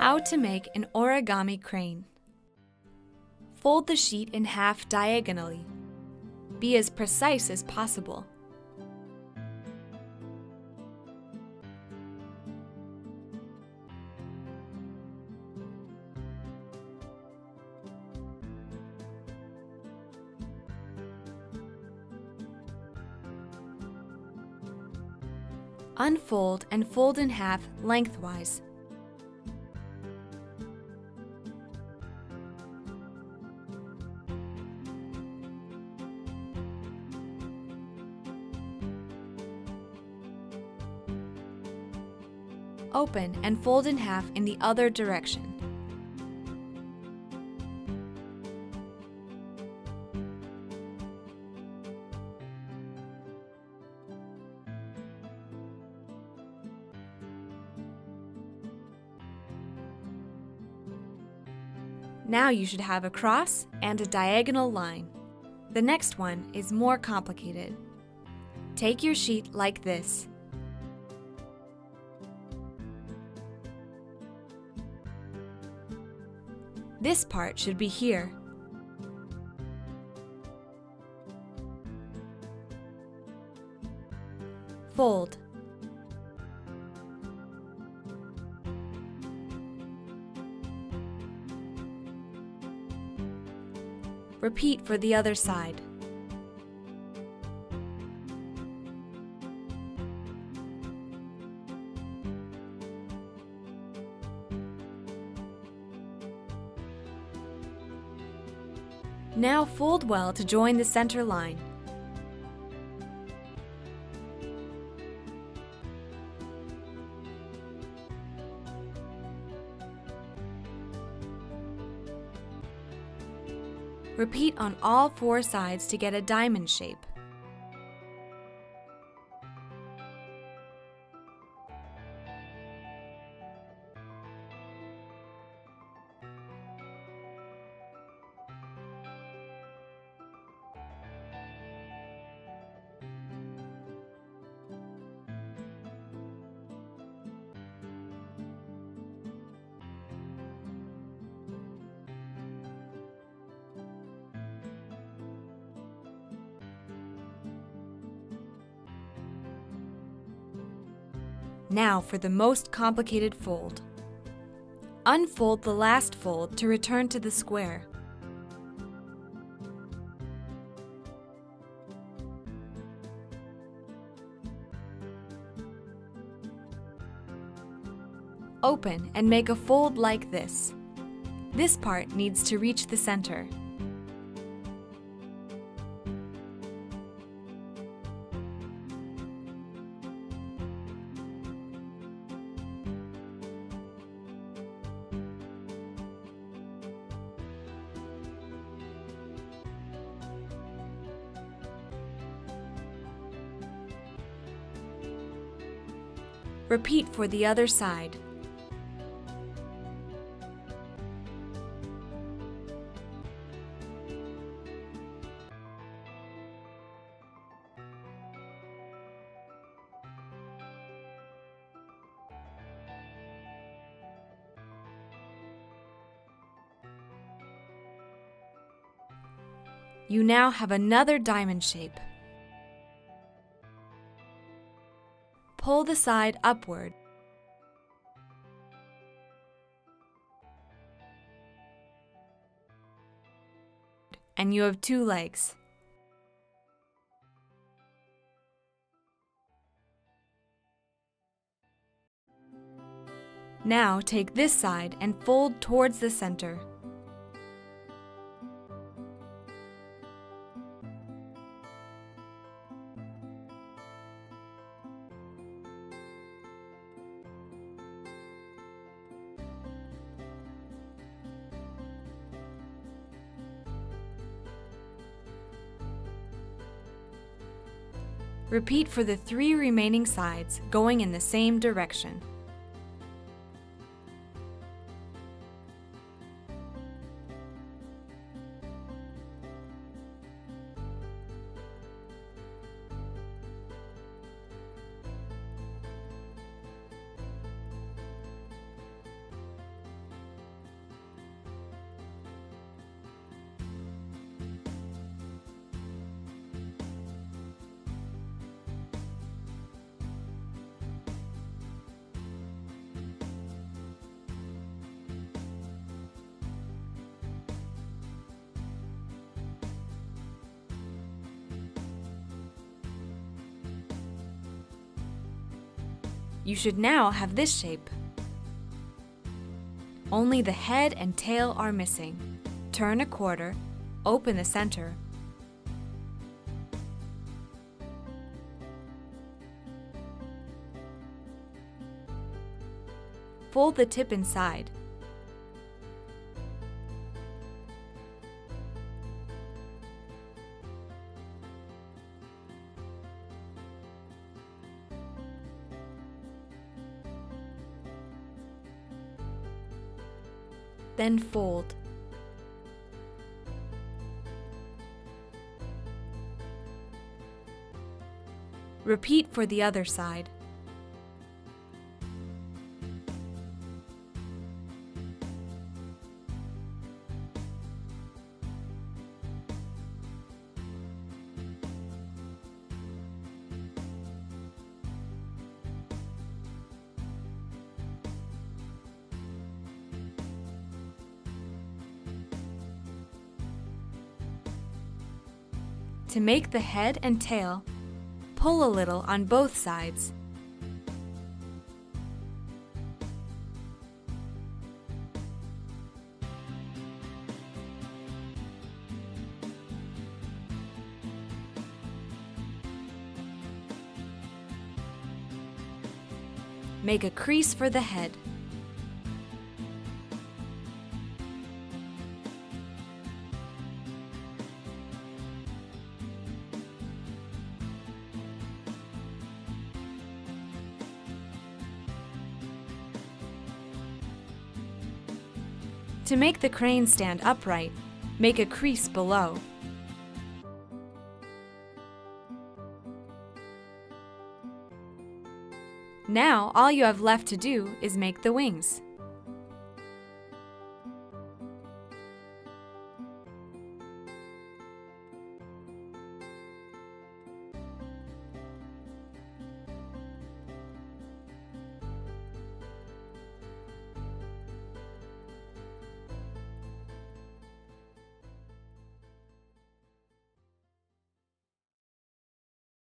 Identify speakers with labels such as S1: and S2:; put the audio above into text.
S1: How to make an origami crane. Fold the sheet in half diagonally. Be as precise as possible. Unfold and fold in half lengthwise. Open and fold in half in the other direction. Now you should have a cross and a diagonal line. The next one is more complicated. Take your sheet like this. This part should be here. Fold. Repeat for the other side. Now fold well to join the center line. Repeat on all four sides to get a diamond shape. Now for the most complicated fold. Unfold the last fold to return to the square. Open and make a fold like this. This part needs to reach the center. Repeat for the other side. You now have another diamond shape. Pull the side upward. And you have two legs. Now take this side and fold towards the center. Repeat for the three remaining sides, going in the same direction. You should now have this shape. Only the head and tail are missing. Turn a quarter, open the center. Fold the tip inside. Then fold. Repeat for the other side. To make the head and tail, pull a little on both sides. Make a crease for the head. To make the crane stand upright, make a crease below. Now all you have left to do is make the wings.